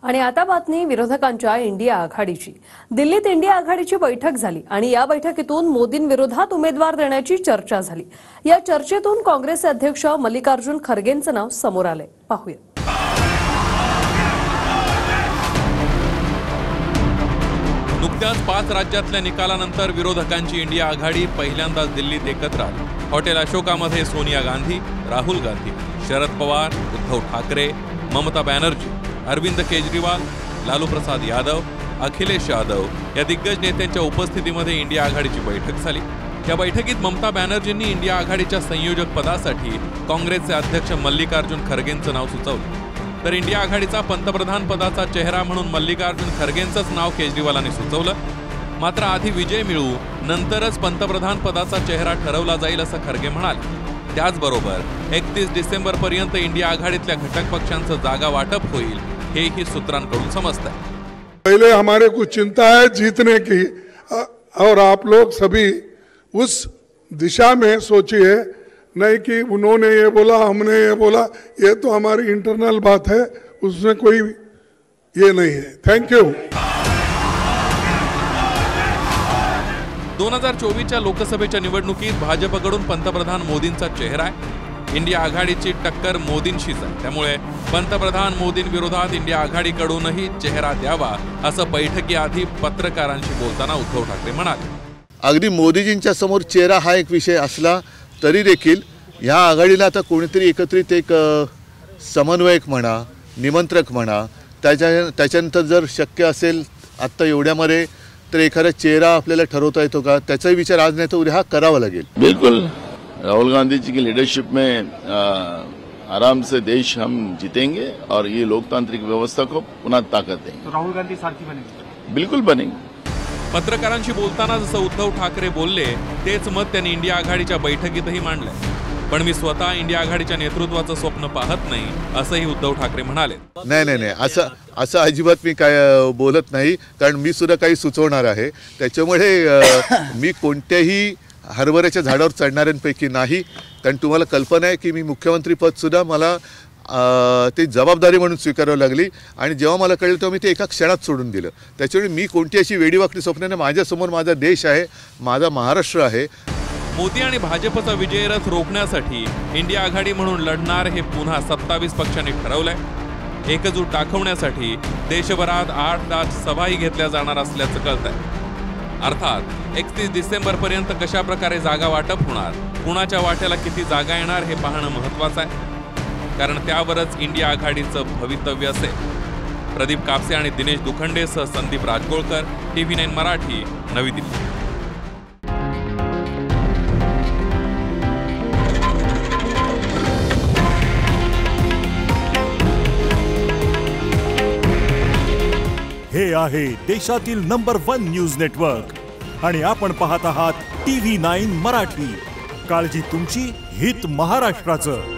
आणि आता बातमी विरोधकांच्या इंडिया आघाडीची। दिल्लीत इंडिया आघाडीची बैठक झाली आणि या बैठकीतून मोदींविरोधात उमेदवार देण्याची चर्चा झाली। या चर्चेतून काँग्रेसचे अध्यक्ष मल्लिकार्जुन खरगेंचं नाव समोर आले। पाहूया। नुकत्याच 5 राज्यातल्या निकालानंतर विरोधकांची इंडिया आघाडी पहिल्यांदाच दिल्लीत एकत्र आली। हॉटेल अशोकामध्ये सोनिया गांधी, राहुल गांधी, शरद पवार, उद्धव ठाकरे, ममता बॅनर्जी, अरविंद केजरीवाल, लालू प्रसाद यादव, अखिलेश यादव या दिग्गज नेत्यांच्या उपस्थितीमध्ये इंडिया आघाडीची बैठक झाली। या बैठकीत ममता बॅनर्जींनी इंडिया आघाडीच्या संयोजक पदासाठी काँग्रेसचे अध्यक्ष मल्लिकार्जुन खरगेंचं नाव सुचवलं। तर इंडिया आघाडीचा पंतप्रधान पदाचा चेहरा म्हणून मल्लिकार्जुन खरगेंचंच नाव केजरीवालांनी सुचवलं। मात्र आधी विजय मिळू नंतरच पंतप्रधान पदाचा चेहरा ठरवला जाईल असं खरगे म्हणाले। त्याचबरोबर 31 डिसेंबर पर्यंत इंडिया आघाडीतल्या घटक पक्षांचं जागा वाटप होईल हेही सूत्रांकडून समजतंय। पहले हमारे को चिंता है जीतने की, और आप लोग सभी उस दिशा में सोचिए, नहीं कि उन्होंने ये बोला हमने ये बोला, ये तो हमारी इंटरनल बात है, उसमें कोई ये नहीं है। Thank you. 2024च्या लोकसभेच्या निवडणुकीत भाजपकडून पंतप्रधान मोदींचा चेहरा आहे। इंडिया आघाडीची टक्कर मोदींशीच आहे, त्यामुळे पंतप्रधान मोदींविरोधात इंडिया आघाडीकडूनही चेहरा द्यावा असं बैठकीआधी पत्रकारांशी बोलताना उद्धव ठाकरे म्हणाले। अगदी मोदीजींच्या समोर चेहरा हा एक विषय असला तरी देखील ह्या आघाडीला आता कोणीतरी एकत्रित एक समन्वयक म्हणा, निमंत्रक म्हणा, त्याच्यानंतर जर शक्य असेल आत्ता एवढ्यामध्ये तर एखादा चेहरा आपल्याला ठरवता येतो का, त्याचाही विचार आज नाही तर उद्या हा करावा लागेल। बिल्कुल, राहुल गांधी जी की लीडरशिप में आराम से देश हम जीतेंगे और ये लोकतांत्रिक व्यवस्था को पुनः ताकत देंगे। तो राहुल गांधी सारखी बनेंगे? बिल्कुल बनेंगे। पत्रकारांशी बोलताना जसं उद्धव ठाकरे बोलले तेच मत त्यांनी इंडिया आघाडीच्या बैठकीतही मांडलंय। पण मी स्वतः इंडिया आघाडीच्या नेतृत्वाचं स्वप्न पाहत नाही असंही उद्धव ठाकरे म्हणाले। नाही असं अजिबात मी काय बोलत नाही, कारण मी सुद्धा काही सुचवणार आहे। त्याच्यामुळे मी कोणत्याही हरभऱ्याच्या झाडावर चढणाऱ्यांपैकी नाही, कारण तुम्हाला कल्पना आहे की मी मुख्यमंत्री पद सुद्धा मला ती जबाबदारी म्हणून स्वीकारावी लागली आणि जेव्हा मला कळलं तेव्हा मी ते एका क्षणात सोडून दिलं। त्याच्यामुळे मी कोणती अशी वेडीवाकडी स्वप्न नाही, माझ्यासमोर माझा देश आहे, माझा महाराष्ट्र आहे। मोदी आणि भाजपचा विजय रथ रोखण्यासाठी इंडिया आघाडी म्हणून लढणार हे पुन्हा 27 पक्षांनी ठरवलंय। एकजूट दाखवण्यासाठी देशभरात 8 तास सभाही घेतल्या जाणार असल्याचं कळतंय। अर्थात 31 डिसेंबर पर्यंत कशा प्रकारे जागा वाटप होणार, कुणाच्या वाट्याला किती जागा येणार हे पाहणं महत्त्वाचं आहे, कारण त्यावरच इंडिया आघाडीचं भवितव्य असेल। प्रदीप कापसे आणि दिनेश दुखंडेसह संदीप राजकोळकर, TV9 मराठी, नवी दिल्ली। हे आहे देशातील नंबर 1 न्यूज नेटवर्क आणि आपण पाहत आहात TV9 मराठी। काळजी तुमची, हित महाराष्ट्राचं।